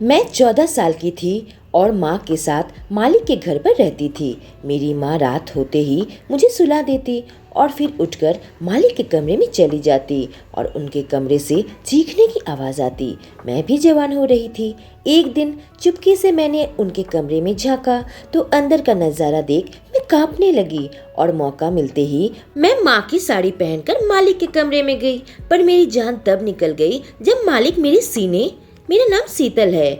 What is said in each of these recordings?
मैं 14 साल की थी और माँ के साथ मालिक के घर पर रहती थी। मेरी माँ रात होते ही मुझे सुला देती और फिर उठकर मालिक के कमरे में चली जाती और उनके कमरे से चीखने की आवाज़ आती। मैं भी जवान हो रही थी। एक दिन चुपके से मैंने उनके कमरे में झांका तो अंदर का नज़ारा देख मैं कांपने लगी और मौका मिलते ही मैं माँ की साड़ी पहनकर मालिक के कमरे में गई। पर मेरी जान तब निकल गई जब मालिक मेरे सीने मेरा नाम शीतल है।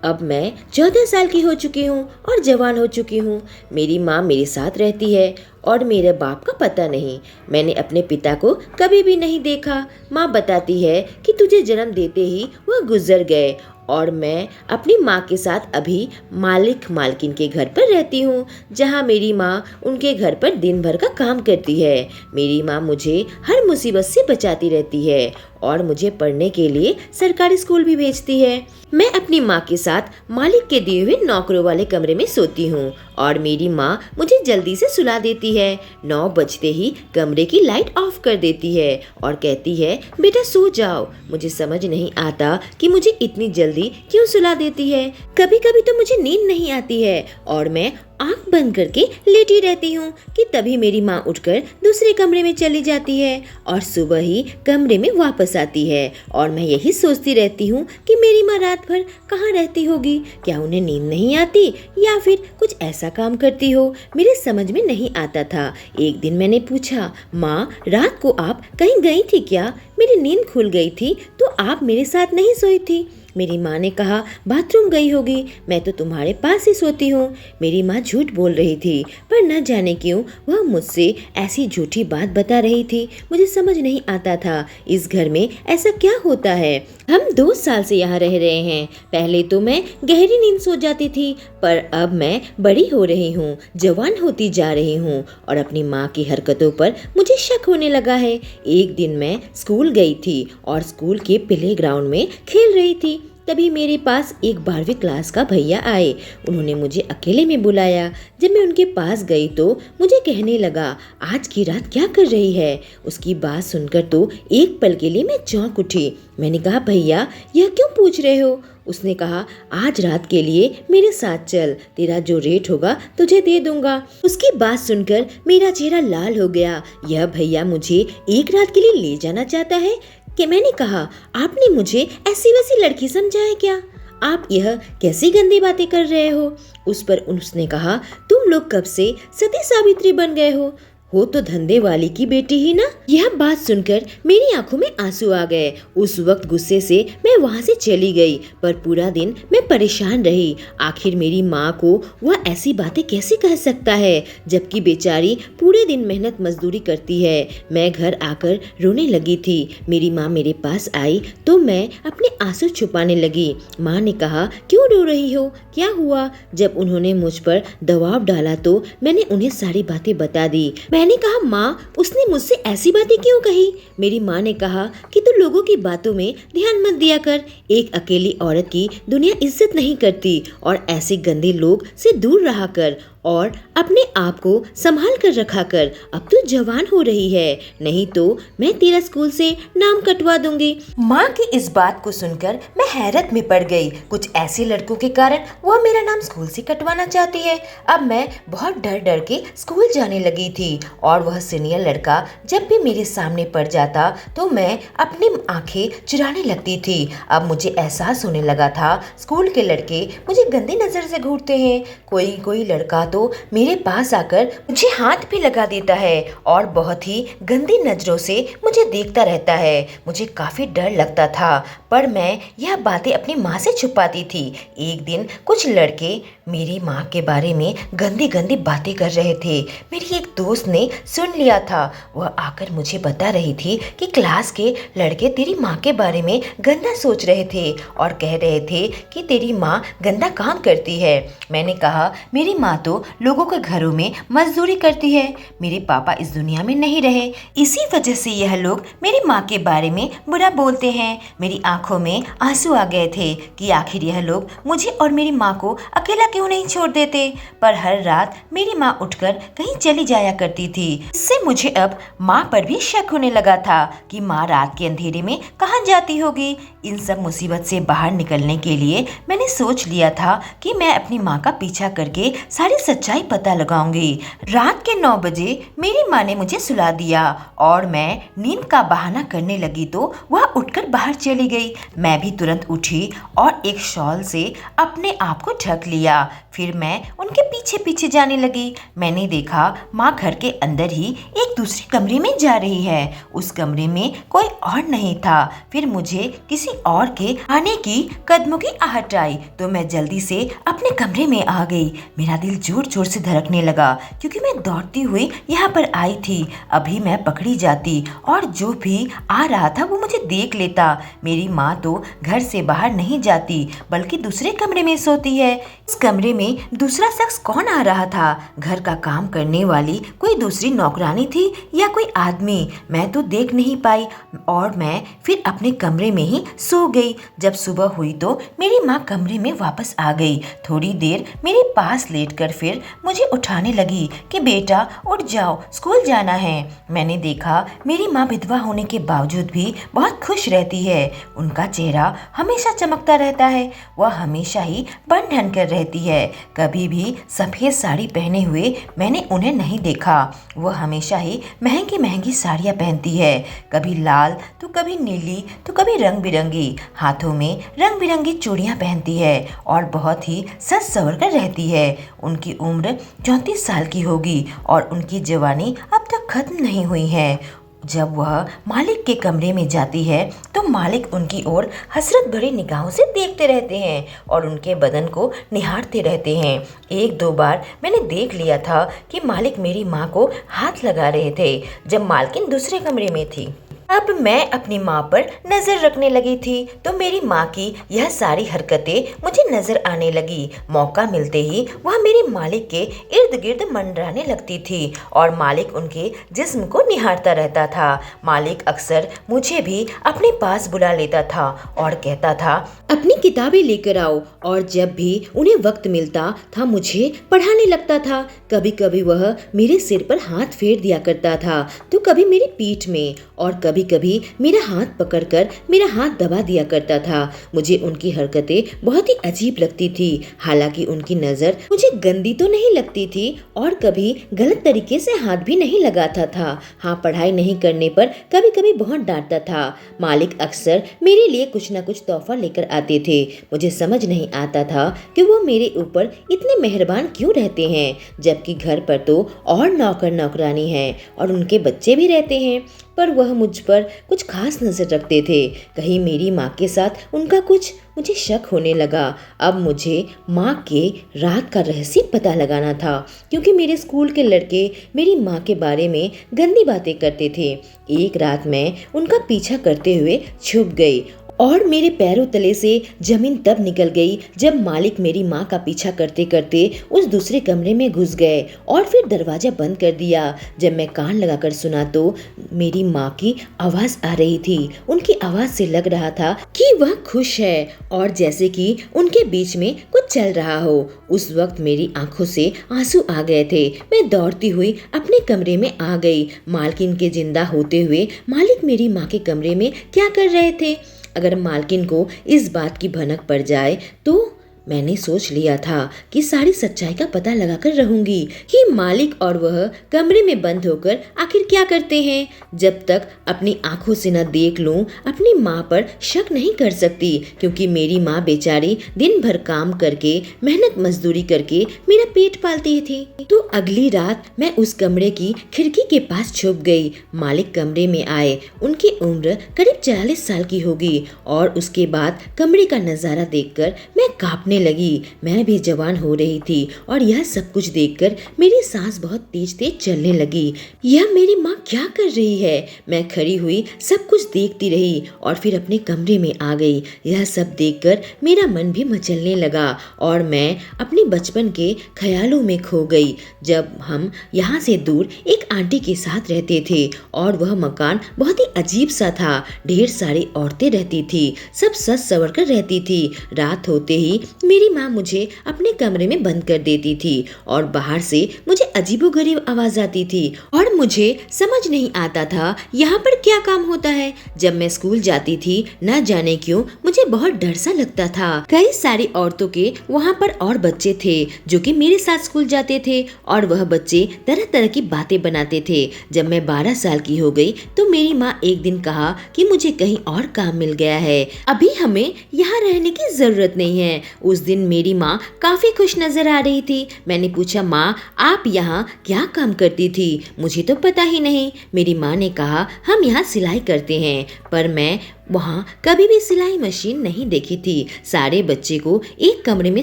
अब मैं 14 साल की हो चुकी हूँ और जवान हो चुकी हूँ। मेरी माँ मेरे साथ रहती है और मेरे बाप का पता नहीं। मैंने अपने पिता को कभी भी नहीं देखा। माँ बताती है कि तुझे जन्म देते ही वह गुजर गए और मैं अपनी माँ के साथ अभी मालिक मालकिन के घर पर रहती हूँ, जहाँ मेरी माँ उनके घर पर दिन भर का काम करती है। मेरी माँ मुझे हर मुसीबत से बचाती रहती है और मुझे पढ़ने के लिए सरकारी स्कूल भी भेजती है। मैं अपनी माँ के साथ मालिक के दिए हुए नौकरों वाले कमरे में सोती हूँ और मेरी माँ मुझे जल्दी से सुला देती है। 9 बजते ही कमरे की लाइट ऑफ कर देती है और कहती है, बेटा सो जाओ। मुझे समझ नहीं आता कि मुझे इतनी जल्दी क्यों सुला देती है। कभी कभी तो मुझे नींद नहीं आती है और मैं आंख बंद करके लेटी रहती हूँ कि तभी मेरी माँ उठकर दूसरे कमरे में चली जाती है और सुबह ही कमरे में वापस आती है और मैं यही सोचती रहती हूँ कि मेरी माँ रात भर कहाँ रहती होगी। क्या उन्हें नींद नहीं आती या फिर कुछ ऐसा काम करती हो, मेरे समझ में नहीं आता था। एक दिन मैंने पूछा, माँ रात को आप कहीं गई थी क्या? मेरी नींद खुल गई थी तो आप मेरे साथ नहीं सोई थी। मेरी माँ ने कहा, बाथरूम गई होगी, मैं तो तुम्हारे पास ही सोती हूँ। मेरी माँ झूठ बोल रही थी, पर न जाने क्यों वह मुझसे ऐसी झूठी बात बता रही थी। मुझे समझ नहीं आता था इस घर में ऐसा क्या होता है। हम 2 साल से यहाँ रह रहे हैं। पहले तो मैं गहरी नींद सो जाती थी, पर अब मैं बड़ी हो रही हूँ, जवान होती जा रही हूँ और अपनी माँ की हरकतों पर मुझे शक होने लगा है। एक दिन मैं स्कूल गई थी और स्कूल के प्ले ग्राउंड में खेल रही थी। तभी मेरे पास एक 12वीं क्लास का भैया आए। उन्होंने मुझे अकेले में बुलाया। जब मैं उनके पास गई तो मुझे कहने लगा, आज की रात क्या कर रही है? उसकी बात सुनकर तो एक पल के लिए मैं चौंक उठी। मैंने कहा, भैया यह क्यों पूछ रहे हो? उसने कहा, आज रात के लिए मेरे साथ चल, तेरा जो रेट होगा तुझे दे दूंगा। उसकी बात सुनकर मेरा चेहरा लाल हो गया। यह भैया मुझे एक रात के लिए ले जाना चाहता है कि? मैंने कहा, आपने मुझे ऐसी वैसी लड़की समझा है क्या? आप यह कैसी गंदी बातें कर रहे हो? उस पर उसने कहा, तुम लोग कब से सती सावित्री बन गए हो तो धंधे वाली की बेटी ही ना। यह बात सुनकर मेरी आंखों में आंसू आ गए। उस वक्त गुस्से से मैं वहाँ से चली गई, पर पूरा दिन मैं परेशान रही। आखिर मेरी माँ को वह ऐसी बातें कैसे कह सकता है, जबकि बेचारी पूरे दिन मेहनत मजदूरी करती है। मैं घर आकर रोने लगी थी। मेरी माँ मेरे पास आई तो मैं अपने आंसू छुपाने लगी। माँ ने कहा, क्यों रो रही हो, क्या हुआ? जब उन्होंने मुझ पर दबाव डाला तो मैंने उन्हें सारी बातें बता दी। मैंने कहा, माँ उसने मुझसे ऐसी बातें क्यों कही? मेरी माँ ने कहा कि तू लोगों की बातों में ध्यान मत दिया कर। एक अकेली औरत की दुनिया इज्जत नहीं करती और ऐसे गंदे लोग से दूर रहा कर और अपने आप को संभाल कर रखा कर। अब तू जवान हो रही है, नहीं तो मैं तेरा स्कूल से नाम कटवा दूंगी। माँ की इस बात को सुनकर मैं हैरत में पड़ गई। कुछ ऐसे लड़कों के कारण वह मेरा नाम स्कूल से कटवाना चाहती है। अब मैं बहुत डर डर के स्कूल जाने लगी थी और वह सीनियर लड़का जब भी मेरे सामने पड़ जाता तो मैं अपनी आंखें चुराने लगती थी। अब मुझे एहसास होने लगा था, स्कूल के लड़के मुझे गंदी नजर से घूरते हैं। कोई कोई लड़का तो मेरे पास आकर मुझे हाथ भी लगा देता है और बहुत ही गंदी नजरों से मुझे देखता रहता है। मुझे काफी डर लगता था, पर मैं यह बातें अपनी माँ से छुपाती थी। एक दिन कुछ लड़के मेरी माँ के बारे में गंदी गंदी बातें कर रहे थे। मेरी एक दोस्त ने सुन लिया था। वह आकर मुझे बता रही थी कि क्लास के लड़के तेरी माँ के बारे में गंदा सोच रहे थे और कह रहे थे कि तेरी माँ गंदा काम करती है। मैंने कहा, मेरी माँ तो तो लोगों के घरों में मजदूरी करती है। मेरे पापा इस दुनिया में नहीं रहे, इसी वजह से यह लोग मेरी माँ के बारे में बुरा बोलते हैं। मेरी आंखों में आंसू आ गए थे कि आखिर यह लोग मुझे और मेरी माँ को अकेला क्यों नहीं छोड़ देते। पर हर रात मेरी माँ उठकर कहीं चली जाया करती थी। इससे मुझे अब माँ पर भी शक होने लगा था कि माँ रात के अंधेरे में कहाँ जाती होगी। इन सब मुसीबत से बाहर निकलने के लिए मैंने सोच लिया था कि मैं अपनी माँ का पीछा करके सारी सच्चाई पता लगाऊंगी। रात के 9 बजे मेरी माँ ने मुझे सुला दिया और मैं नींद का बहाना करने लगी तो वह उठकर बाहर चली गई। मैं भी तुरंत उठी और एक शॉल से अपने आप को ढक लिया। फिर मैं उनके पीछे पीछे जाने लगी। मैंने देखा माँ घर के अंदर ही एक दूसरे कमरे में जा रही है। उस कमरे में कोई और नहीं था। फिर मुझे किसी और के आने की कदमों की आहट आई तो मैं जल्दी से अपने कमरे में आ गई। मेरा दिल जोर जोर से धड़कने लगा क्योंकि मैं दौड़ती हुई यहाँ पर आई थी। अभी मैं पकड़ी जाती और जो भी आ रहा था वो मुझे देख लेता। मेरी माँ तो घर से बाहर नहीं जाती बल्कि दूसरे कमरे में सोती है। इस कमरे में दूसरा शख्स कौन आ रहा था? घर का काम करने वाली कोई दूसरी नौकरानी थी या कोई आदमी? मैं तो देख नहीं पाई और मैं फिर अपने कमरे में ही सो गई। जब सुबह हुई तो मेरी माँ कमरे में वापस आ गई। थोड़ी देर मेरे पास लेटकर फिर मुझे उठाने लगी कि बेटा उठ जाओ, स्कूल जाना है। मैंने देखा मेरी माँ विधवा होने के बावजूद भी बहुत खुश रहती है। उनका चेहरा हमेशा चमकता रहता है। वह हमेशा ही बन ठन कर रहती है। कभी भी सफेद साड़ी पहने हुए मैंने उन्हें नहीं देखा। वह हमेशा ही महंगी महंगी साड़ियाँ पहनती है, कभी लाल तो कभी नीली तो कभी रंग बिरंगी। हाथों में रंग बिरंगी चूड़ियाँ पहनती है और बहुत ही सज संवर कर रहती है। उनकी उम्र 34 साल की होगी और उनकी जवानी अब तक खत्म नहीं हुई है। जब वह मालिक के कमरे में जाती है तो मालिक उनकी ओर हसरत भरी निगाहों से देखते रहते हैं और उनके बदन को निहारते रहते हैं। 1-2 बार मैंने देख लिया था कि मालिक मेरी माँ को हाथ लगा रहे थे जब मालकिन दूसरे कमरे में थी। अब मैं अपनी माँ पर नजर रखने लगी थी तो मेरी माँ की यह सारी हरकतें मुझे नजर आने लगी। मौका मिलते ही वह मेरे मालिक के इर्द गिर्द मंडराने लगती थी और मालिक उनके जिस्म को निहारता रहता था। मालिक अक्सर मुझे भी अपने पास बुला लेता था और कहता था, अपनी किताबें लेकर आओ, और जब भी उन्हें वक्त मिलता था मुझे पढ़ाने लगता था। कभी कभी वह मेरे सिर पर हाथ फेर दिया करता था तो कभी मेरी पीठ में और कभी कभी मेरा हाथ पकड़कर मेरा हाथ दबा दिया करता था। मुझे उनकी हरकतें बहुत ही अजीब लगती थी। हालांकि उनकी नजर मुझे गंदी तो नहीं लगती थी और कभी गलत तरीके से हाथ भी नहीं लगाता था। हाँ, पढ़ाई नहीं करने पर कभी कभी बहुत डांटता था। मालिक अक्सर मेरे लिए कुछ न कुछ तोहफा लेकर आते थे। मुझे समझ नहीं आता था कि वो मेरे ऊपर इतने मेहरबान क्यों रहते हैं, जबकि घर पर तो और नौकर नौकरानी हैं और उनके बच्चे भी रहते हैं। पर वह मुझ पर कुछ खास नजर रखते थे। कहीं मेरी माँ के साथ उनका कुछ मुझे शक होने लगा। अब मुझे माँ के रात का रहस्य पता लगाना था क्योंकि मेरे स्कूल के लड़के मेरी माँ के बारे में गंदी बातें करते थे। एक रात मैं उनका पीछा करते हुए छुप गई और मेरे पैरों तले से जमीन तब निकल गई जब मालिक मेरी माँ का पीछा करते करते उस दूसरे कमरे में घुस गए और फिर दरवाजा बंद कर दिया। जब मैं कान लगाकर सुना तो मेरी माँ की आवाज आ रही थी। उनकी आवाज से लग रहा था कि वह खुश है और जैसे कि उनके बीच में कुछ चल रहा हो। उस वक्त मेरी आंखों से आंसू आ गए थे। मैं दौड़ती हुई अपने कमरे में आ गई। मालकिन के जिंदा होते हुए मालिक मेरी माँ के कमरे में क्या कर रहे थे? अगर मालकिन को इस बात की भनक पड़ जाए तो मैंने सोच लिया था कि सारी सच्चाई का पता लगाकर रहूंगी कि मालिक और वह कमरे में बंद होकर आखिर क्या करते हैं। जब तक अपनी आंखों से न देख लूं अपनी माँ पर शक नहीं कर सकती, क्योंकि मेरी माँ बेचारी दिन भर काम करके मेहनत मजदूरी करके मेरा पेट पालती थी। तो अगली रात मैं उस कमरे की खिड़की के पास छुप गई। मालिक कमरे में आए। उनकी उम्र करीब 40 साल की होगी और उसके बाद कमरे का नजारा देखकर मैं कांपने कांपने लगी। मैं भी जवान हो रही थी और यह सब कुछ देखकर मेरी सांस बहुत तेज तेज चलने लगी। यह मेरी माँ क्या कर रही है? मैं खड़ी हुई सब कुछ देखती रही और फिर अपने कमरे में आ गई। यह सब देखकर मेरा मन भी मचलने लगा और मैं अपने बचपन के ख्यालों में खो गई, जब हम यहाँ से दूर एक आंटी के साथ रहते थे और वह मकान बहुत ही अजीब सा था। ढेर सारी औरतें रहती थी, सब सज संवर कर रहती थी। रात होते ही मेरी माँ मुझे अपने कमरे में बंद कर देती थी और बाहर से मुझे अजीबोगरीब आवाज आती थी और मुझे समझ नहीं आता था यहाँ पर क्या काम होता है। जब मैं स्कूल जाती थी, न जाने क्यों मुझे बहुत डर सा लगता था। कई सारी औरतों के वहाँ पर और बच्चे थे जो कि मेरे साथ स्कूल जाते थे और वह बच्चे तरह तरह की बातें बनाते थे। जब मैं 12 साल की हो गई तो मेरी माँ एक दिन कहा कि मुझे कहीं और काम मिल गया है, अभी हमें यहाँ रहने की जरूरत नहीं है। उस दिन मेरी माँ काफी खुश नजर आ रही थी। मैंने पूछा, माँ आप यहाँ क्या काम करती थी? मुझे तो पता ही नहीं। मेरी माँ ने कहा, हम यहाँ सिलाई करते हैं। पर मैं वहाँ कभी भी सिलाई मशीन नहीं देखी थी। सारे बच्चे को एक कमरे में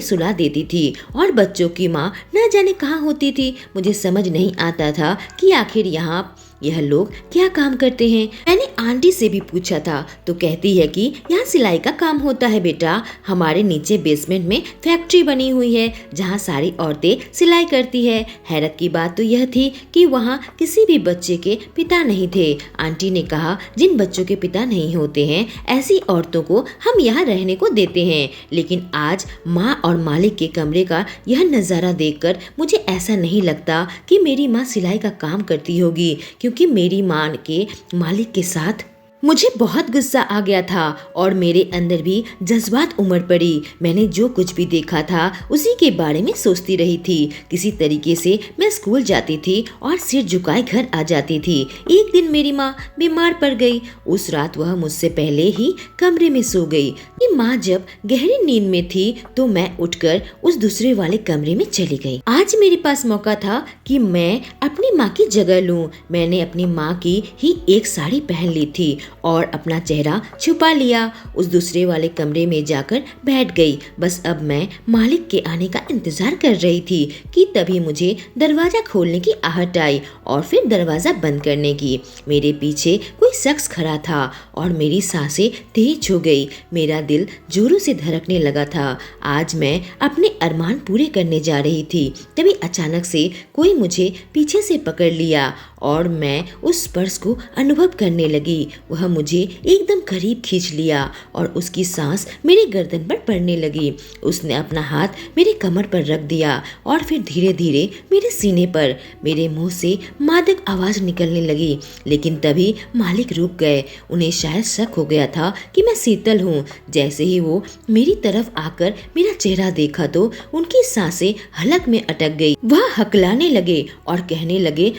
सुला देती थी और बच्चों की माँ न जाने कहाँ होती थी। मुझे समझ नहीं आता था कि आखिर यहाँ यह लोग क्या काम करते हैं। मैंने आंटी से भी पूछा था तो कहती है कि यहाँ सिलाई का काम होता है बेटा। हमारे नीचे बेसमेंट में फैक्ट्री बनी हुई है जहाँ सारी औरतें सिलाई करती है। हैरत की बात तो यह थी कि वहाँ किसी भी बच्चे के पिता नहीं थे। आंटी ने कहा, जिन बच्चों के पिता नहीं होते हैं ऐसी औरतों को हम यहाँ रहने को देते हैं। लेकिन आज माँ और मालिक के कमरे का यह नज़ारा देखकर मुझे ऐसा नहीं लगता कि मेरी माँ सिलाई का काम करती होगी, क्योंकि मेरी माँ के मालिक के साथ मुझे बहुत गुस्सा आ गया था और मेरे अंदर भी जज्बात उमड़ पड़ी। मैंने जो कुछ भी देखा था उसी के बारे में सोचती रही थी। किसी तरीके से मैं स्कूल जाती थी और सिर झुकाए घर आ जाती थी। एक दिन मेरी माँ बीमार पड़ गई। उस रात वह मुझसे पहले ही कमरे में सो गई। माँ जब गहरी नींद में थी तो मैं उठकर उस दूसरे वाले कमरे में चली गई। आज मेरे पास मौका था कि मैं अपनी माँ की जगह लूं। मैंने अपनी माँ की ही एक साड़ी पहन ली थी और अपना चेहरा छुपा लिया। उस दूसरे वाले कमरे में जाकर बैठ गई। बस अब मैं मालिक के आने का इंतजार कर रही थी कि तभी मुझे दरवाजा खोलने की आहट आई और फिर दरवाजा बंद करने की। मेरे पीछे कोई शख्स खड़ा था और मेरी सांसें तेज हो गई। मेरा दिल जोरों से धड़कने लगा था। आज मैं अपने अरमान पूरे करने जा रही थी। तभी अचानक से कोई मुझे पीछे से पकड़ लिया और मैं उस स्पर्श को अनुभव करने लगी। वह मुझे एकदम करीब खींच लिया और उसकी सांस मेरे गर्दन पर पड़ने लगी। उसने अपना हाथ मेरे कमर पर रख दिया और फिर धीरे धीरे मेरे सीने पर। मेरे मुंह से मादक आवाज निकलने लगी, लेकिन तभी मालिक रुक गए। उन्हें शायद शक हो गया था कि मैं शीतल हूँ। जैसे ही वो मेरी तरफ आकर मेरा चेहरा देखा तो उनकी सांसें हलक में अटक गई। वह हकलाने लगे और कहने लगे,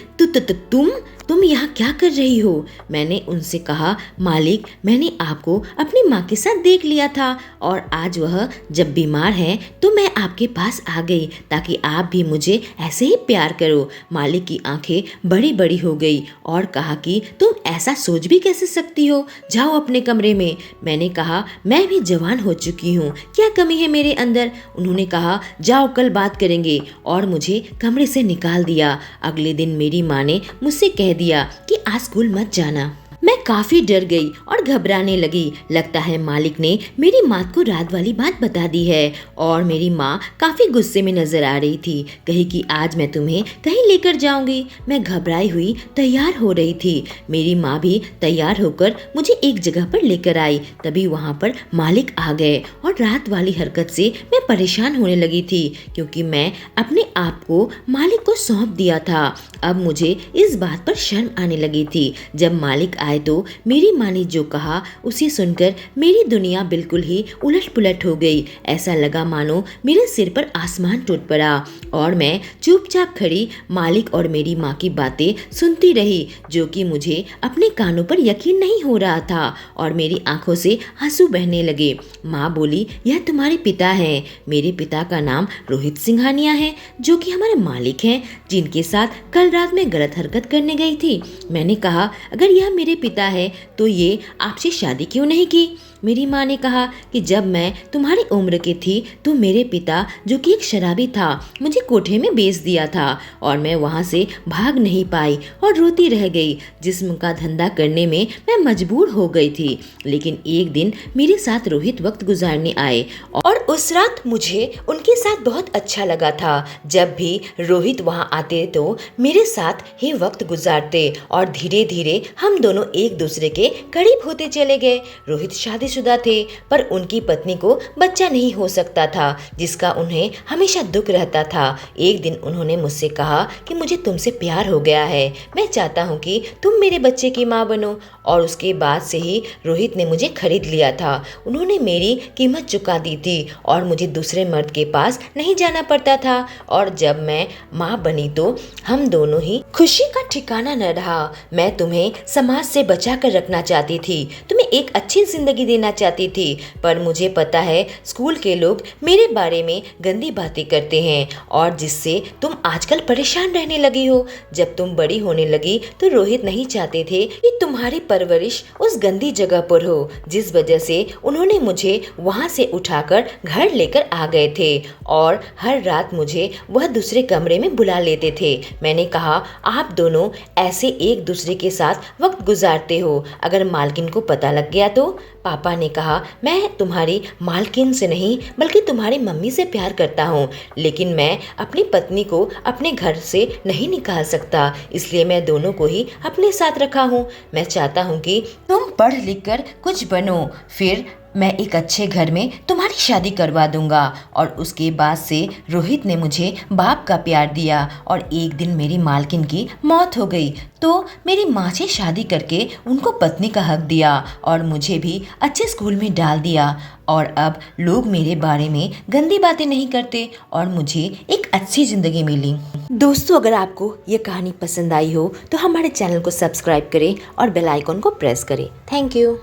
तुम यहाँ क्या कर रही हो? मैंने उनसे कहा, मालिक मैंने आपको अपनी माँ के साथ देख लिया था और आज वह जब बीमार है तो मैं आपके पास आ गई ताकि आप भी मुझे ऐसे ही प्यार करो। मालिक की आंखें बड़ी बड़ी हो गई और कहा कि तुम ऐसा सोच भी कैसे सकती हो? जाओ अपने कमरे में। मैंने कहा, मैं भी जवान हो चुकी हूँ, क्या कमी है मेरे अंदर? उन्होंने कहा, जाओ कल बात करेंगे और मुझे कमरे से निकाल दिया। अगले दिन मेरी माँ ने मुझसे कह दिया कि आज स्कूल मत जाना। मैं काफी डर गई और घबराने लगी। लगता है मालिक ने मेरी माँ को रात वाली बात बता दी है और मेरी माँ काफी गुस्से में नजर आ रही थी। कही कि आज मैं तुम्हें कहीं लेकर जाऊंगी। मैं घबराई हुई तैयार हो रही थी। मेरी माँ भी तैयार होकर मुझे एक जगह पर लेकर आई। तभी वहाँ पर मालिक आ गए और रात वाली हरकत से मैं परेशान होने लगी थी, क्योंकि मैं अपने आप को मालिक को सौंप दिया था। अब मुझे इस बात पर शर्म आने लगी थी। जब मालिक आए तो मेरी माँ ने जो कहा उसे सुनकर मेरी दुनिया बिल्कुल ही उलट पुलट हो गई। ऐसा लगा मानो मेरे सिर पर आसमान टूट पड़ा और मैं चुपचाप खड़ी मालिक और मेरी माँ की बातें सुनती रही, जो कि मुझे अपने कानों पर यकीन नहीं हो रहा था और मेरी आंखों से आंसू बहने लगे। माँ बोली, यह तुम्हारे पिता हैं। मेरे पिता का नाम रोहित सिंघानिया है, जो कि हमारे मालिक हैं, जिनके साथ कल रात में गलत हरकत करने गई थी। मैंने कहा, अगर यह मेरे पिता है तो ये आपसे शादी क्यों नहीं की? मेरी माँ ने कहा कि जब मैं तुम्हारी उम्र की थी तो मेरे पिता, जो कि एक शराबी था, मुझे कोठे में बेच दिया था और मैं वहाँ से भाग नहीं पाई और रोती रह गई। जिस्म का धंधा करने में मैं मजबूर हो गई थी। लेकिन एक दिन मेरे साथ रोहित वक्त गुजारने आए और उस रात मुझे उनके साथ बहुत अच्छा लगा था। जब भी रोहित वहाँ आते तो मेरे साथ ही वक्त गुजारते और धीरे धीरे हम दोनों एक दूसरे के करीब होते चले गए। रोहित शादीशुदा थे, पर उनकी पत्नी को बच्चा नहीं हो सकता था, जिसका उन्हें हमेशा दुख रहता था। एक दिन उन्होंने मुझसे कहा कि मुझे तुमसे प्यार हो गया है, मैं चाहता हूँ कि तुम मेरे बच्चे की माँ बनो। और उसके बाद से ही रोहित ने मुझे खरीद लिया था। उन्होंने मेरी कीमत चुका दी थी और मुझे दूसरे मर्द के पास नहीं जाना पड़ता था। और जब मैं माँ बनी तो हम दोनों ही खुशी का ठिकाना न रहा। मैं तुम्हें समाज से बचा कर रखना चाहती थी, तुम्हें एक अच्छी जिंदगी देना चाहती थी, पर मुझे पता है स्कूल के लोग मेरे बारे में गंदी बातें करते हैं और जिससे तुम आजकल परेशान रहने लगी हो। जब तुम बड़ी होने लगी तो रोहित नहीं चाहते थे कि तुम्हारी परवरिश उस गंदी जगह पर हो, जिस वजह से उन्होंने मुझे वहाँ से उठाकर घर लेकर आ गए थे और हर रात मुझे वह दूसरे कमरे में बुला लेते थे। मैंने कहा, आप दोनों ऐसे एक दूसरे के साथ वक्त गुजारते हो, अगर मालकिन को पता लग गया तो? पापा ने कहा, मैं तुम्हारी मालकिन से नहीं बल्कि तुम्हारी मम्मी से प्यार करता हूँ, लेकिन मैं अपनी पत्नी को अपने घर से नहीं निकाल सकता, इसलिए मैं दोनों को ही अपने साथ रखा हूँ। मैं चाहता हूँ कि तुम पढ़ लिख कर कुछ बनो, फिर मैं एक अच्छे घर में तुम्हारी शादी करवा दूंगा। और उसके बाद से रोहित ने मुझे बाप का प्यार दिया और एक दिन मेरी मालकिन की मौत हो गई तो मेरी माँ से शादी करके उनको पत्नी का हक दिया और मुझे भी अच्छे स्कूल में डाल दिया। और अब लोग मेरे बारे में गंदी बातें नहीं करते और मुझे एक अच्छी ज़िंदगी मिली। दोस्तों, अगर आपको ये कहानी पसंद आई हो तो हमारे चैनल को सब्सक्राइब करें और बेल आइकन को प्रेस करें। Thank you.